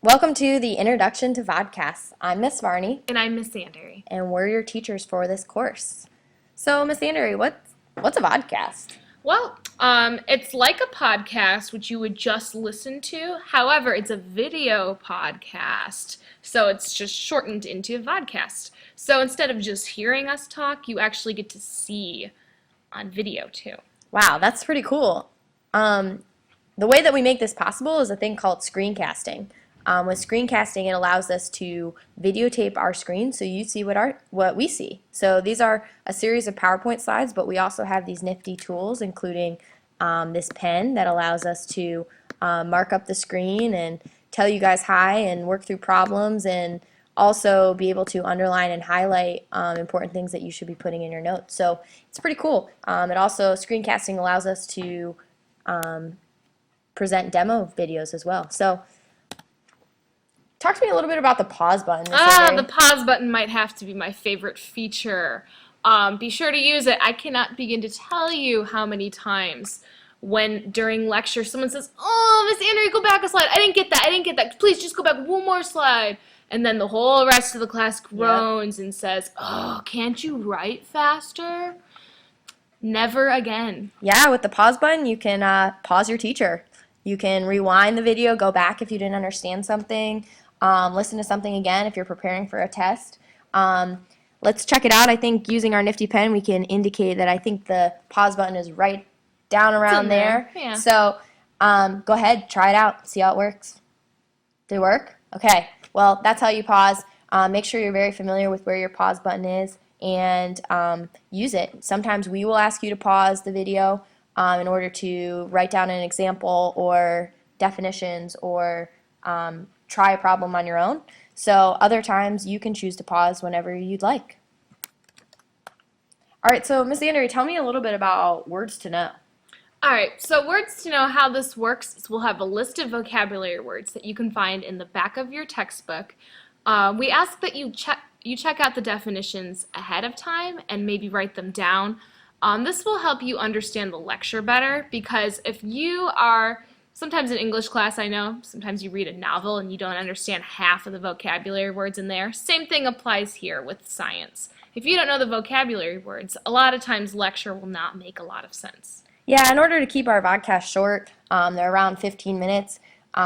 Welcome to the Introduction to Vodcasts. I'm Miss Varney, And I'm Miss Andery. and we're your teachers for this course. So, Miss Andery, what's a vodcast? Well, it's like a podcast which you would just listen to. However, it's a video podcast, so it's just shortened into a vodcast. So instead of just hearing us talk, you actually get to see on video too. Wow, that's pretty cool. The way that we make this possible is a thing called screencasting. With screencasting, it allows us to videotape our screen so you see what we see. So these are a series of PowerPoint slides, but we also have these nifty tools, including this pen that allows us to mark up the screen and tell you guys hi and work through problems, and also be able to underline and highlight important things that you should be putting in your notes. So it's pretty cool. Screencasting allows us to present demo videos as well. So talk to me a little bit about the pause button. The pause button might have to be my favorite feature. Be sure to use it. I cannot begin to tell you how many times when during lecture someone says, "Oh, Miss Andery, go back a slide. I didn't get that. Please just go back one more slide." And then the whole rest of the class groans and says, "Oh, can't you write faster?" Never again. Yeah, with the pause button, you can pause your teacher. You can rewind the video, go back if you didn't understand something, listen to something again if you're preparing for a test. Let's check it out. I think using our nifty pen, we can indicate that I think the pause button is right down around there. Yeah. So go ahead, try it out, see how it works. Did it work? Okay. Well, that's how you pause. Make sure you're very familiar with where your pause button is and use it. Sometimes we will ask you to pause the video in order to write down an example or definitions or try a problem on your own. So other times you can choose to pause whenever you'd like. All right, so Miss Andery, tell me a little bit about words to know. All right, so words to know how this works is we'll have a list of vocabulary words that you can find in the back of your textbook. We ask that you check out the definitions ahead of time and maybe write them down. This will help you understand the lecture better, because if you are sometimes in English class, I know, sometimes you read a novel and you don't understand half of the vocabulary words in there. Same thing applies here with science. If you don't know the vocabulary words, a lot of times lecture will not make a lot of sense. Yeah, in order to keep our vodcast short, they're around 15 minutes,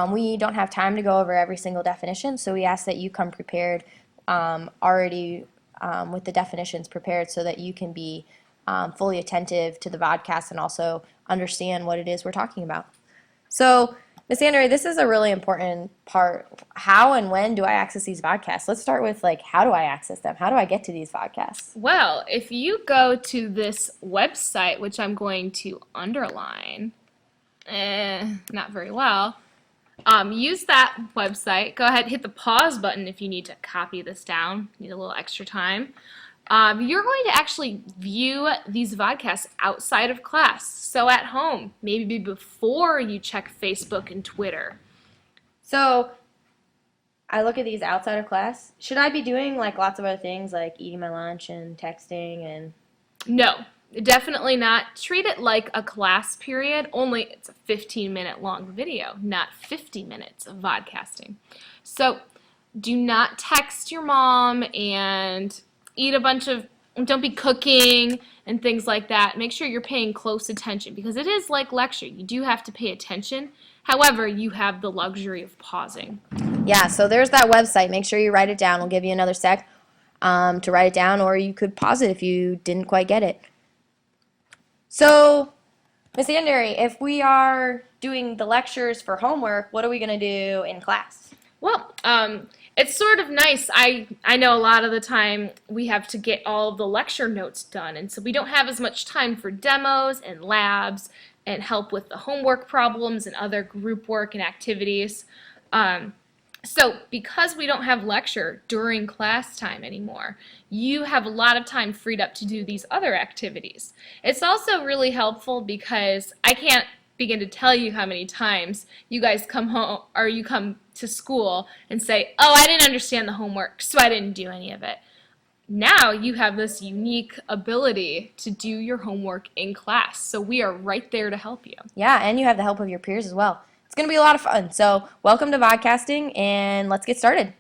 we don't have time to go over every single definition, so we ask that you come prepared already with the definitions prepared so that you can be fully attentive to the vodcast and also understand what it is we're talking about. So, Ms. Andery, this is a really important part. How and when do I access these vodcasts? Let's start with, how do I access them? How do I get to these vodcasts? Well, if you go to this website, which I'm going to underline, not very well, use that website. Go ahead, hit the pause button if you need to copy this down. Need a little extra time. You're going to actually view these vodcasts outside of class, so at home, maybe before you check Facebook and Twitter. So I look at these outside of class. Should I be doing lots of other things like eating my lunch and texting and... No, definitely not. Treat it like a class period, only it's a 15-minute long video, not 50 minutes of vodcasting. So do not text your mom and don't be cooking and things like that. Make sure you're paying close attention, because it is like lecture. You do have to pay attention. However, you have the luxury of pausing. Yeah, so there's that website. Make sure you write it down. We'll give you another sec to write it down, or you could pause it if you didn't quite get it. So, Ms. Andery, if we are doing the lectures for homework, what are we going to do in class? Well, it's sort of nice. I know a lot of the time we have to get all of the lecture notes done, and so we don't have as much time for demos and labs and help with the homework problems and other group work and activities. So because we don't have lecture during class time anymore, you have a lot of time freed up to do these other activities. It's also really helpful because I can't begin to tell you how many times you guys come home or you come to school and say, "Oh, I didn't understand the homework, so I didn't do any of it." Now you have this unique ability to do your homework in class, so we are right there to help you. Yeah, and you have the help of your peers as well. It's going to be a lot of fun. So welcome to Vodcasting, and let's get started.